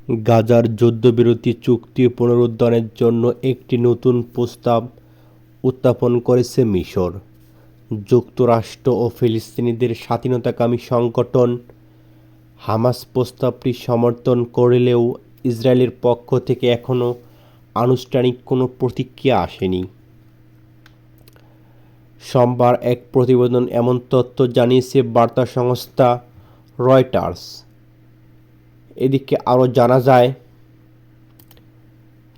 গাজার যুদ্ধবিরতি চুক্তি পুনরুদ্ধারের জন্য একটি নতুন প্রস্তাব উত্থাপন করেছে মিশর। যুক্তরাষ্ট্র ও ফিলিস্তিনিদের স্বাধীনতাকামী সংগঠন হামাস প্রস্তাবটি সমর্থন করলেও ইসরায়েলের পক্ষ থেকে এখনও আনুষ্ঠানিক কোনো প্রতিক্রিয়া আসেনি। সোমবার এক প্রতিবেদন এমন তথ্য জানিয়েছে বার্তা সংস্থা রয়টার্স। এদিকে আরও জানা যায়,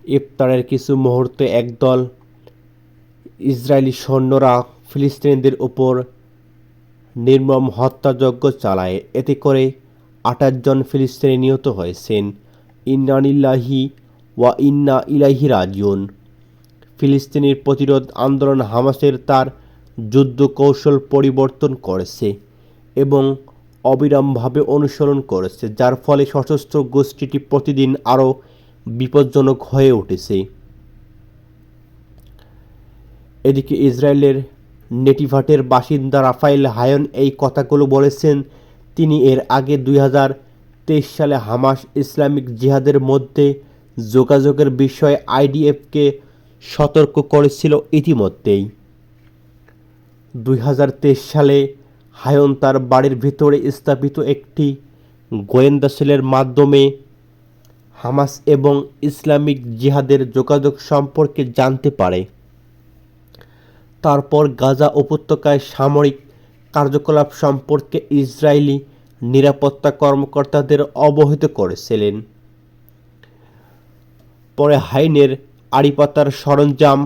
ইফতারের কিছু মুহূর্তে একদল ইসরায়েলি সৈন্যরা ফিলিস্তিনিদের উপর নির্মম হত্যাযজ্ঞ চালায়। এতে করে 28 জন ফিলিস্তিনি নিহত হয়েছেন। ইন্না লিল্লাহি ওয়া ইন্না ইলাইহি রাজিউন। ফিলিস্তিনির প্রতিরোধ আন্দোলন হামাসের তার যুদ্ধ কৌশল পরিবর্তন করেছে এবং অবিরামভাবে অনুসরণ করেছে, যার ফলে সশস্ত্র গোষ্ঠীটি প্রতিদিন আরও বিপজ্জনক হয়ে উঠেছে। এদিকে ইসরায়েলের নেটিভাটের বাসিন্দা রাফায়েল হায়ন এই কথাগুলো বলেছেন। তিনি এর আগে 2023 সালে হামাস ইসলামিক জিহাদের মধ্যে যোগাযোগের বিষয়ে আইডিএফকে সতর্ক করেছিল। ইতিমধ্যেই 2023 সালে হায়ন তার বাড়ির ভিতরে স্থাপিত একটি গোয়েন্দা সেলের মাধ্যমে হামাস এবং ইসলামিক জিহাদের যোগাযোগ সম্পর্কে জানতে পারে। তারপর গাজা উপত্যকায় সামরিক কার্যকলাপ সম্পর্কে ইসরায়েলি নিরাপত্তা কর্মকর্তাদের অবহিত করেছিলেন। পরে হাইনের আড়িপাতার সরঞ্জাম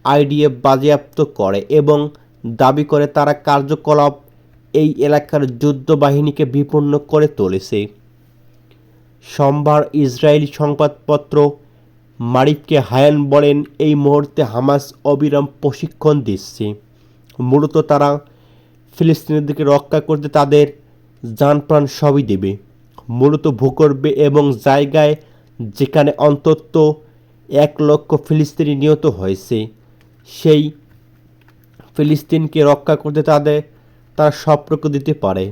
আইডিএফ বাজেয়াপ্ত করে এবং দাবি করে তারা কার্যকলাপ এই এলাকার যুদ্ধ বাহিনীকে বিপন্ন করে তুলেছে। সোমবার ইসরায়েলি সংবাদপত্র মারিফকে হায়ান বলেন, এই মুহূর্তে হামাস অবিরাম প্রশিক্ষণ দিচ্ছে। মূলত তারা ফিলিস্তিনিদেরকে রক্ষা করতে তাদের জানপ্রাণ সবই দেবে। মূলত ভূগর্ভে এবং জায়গায় যেখানে অন্তত 1 লক্ষ ফিলিস্তিনি নিহত হয়েছে, সেই ফিলিস্তিনকে রক্ষা করতে তারা সবটুকু দিতে পারে।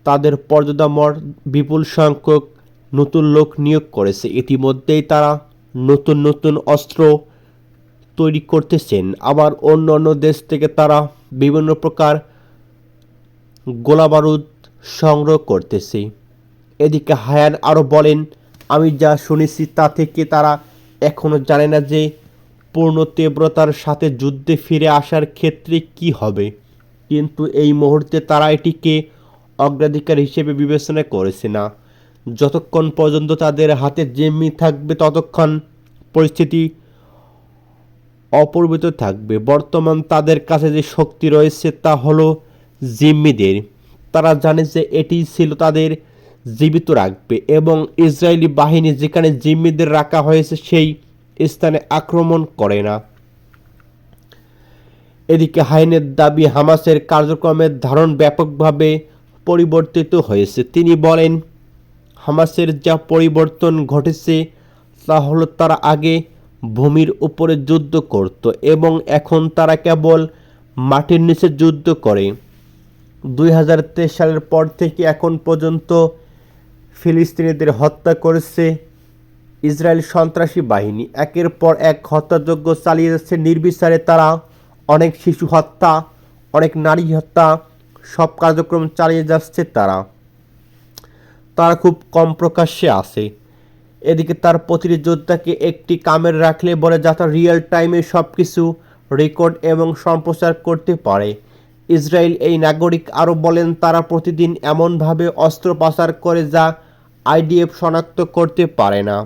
তাদের পর্যাদামর বিপুল সংখ্যক নতুন লোক নিয়োগ করেছে। ইতিমধ্যেই তারা নতুন নতুন অস্ত্র তৈরি করতেছেন। আবার অন্য অন্য দেশ থেকে তারা বিভিন্ন প্রকার গোলাবারুদ সংগ্রহ করতেছে। এদিকে হায়ান আরও বলেন, আমি যা শুনেছি তা থেকে তারা এখনও জানে না যে পূর্ণ তীব্রতার সাথে যুদ্ধে ফিরে আসার ক্ষেত্রে কি হবে, কিন্তু এই মুহূর্তে তারা এটিকে অগ্রাধিকার হিসেবে বিবেচনা করেছে না। যতক্ষণ পর্যন্ত তাদের হাতে জিম্মি থাকবে ততক্ষণ পরিস্থিতি অপরিবর্তিত থাকবে। বর্তমান তাদের কাছে যে শক্তি রয়েছে তা হলো জিম্মিদের। তারা জানে যে এটি ছিল তাদের জীবিত রাখবে এবং ইসরায়েলি বাহিনী যেখানে জিম্মিদের রাখা হয়েছে সেই স্থানে আক্রমণ করে না। এদিকে হাইনের দাবি, হামাসের কার্যক্রমের ধারণ ব্যাপকভাবে পরিবর্তিত হয়েছে। তিনি বলেন, হামাসের যা পরিবর্তন ঘটেছে তা হলো তারা আগে ভূমির উপরে যুদ্ধ করত এবং এখন তারা কেবল মাটির নিচে যুদ্ধ করে। 2023 সালের পর থেকে এখন পর্যন্ত ফিলিস্তিনিদের হত্যা করেছে ইসরায়েল সন্ত্রাসী বাহিনী। একের পর এক হত্যাযজ্ঞ চালিয়ে যাচ্ছে নির্বিচারে। তারা অনেক শিশু হত্যা, অনেক নারী হত্যা, সব কার্যক্রম চালিয়ে যাচ্ছে। তারা খুব কম প্রকাশ্যে আসে। এদিকে তার প্রতিটি যোদ্ধাকে একটি কামের রাখলে বলে যাতে রিয়েল টাইমে সব কিছু রেকর্ড এবং সম্প্রচার করতে পারে। ইসরায়েল এই নাগরিক আরও বলেন, তারা প্রতিদিন এমনভাবে অস্ত্র পাচার করে যা আইডিএফ শনাক্ত করতে পারে না,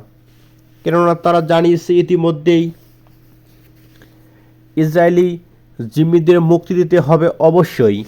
কেননা তারা জানিয়েছে ইতিমধ্যেই ইসরায়েলি জিম্মিদের মুক্তি দিতে হবে অবশ্যই।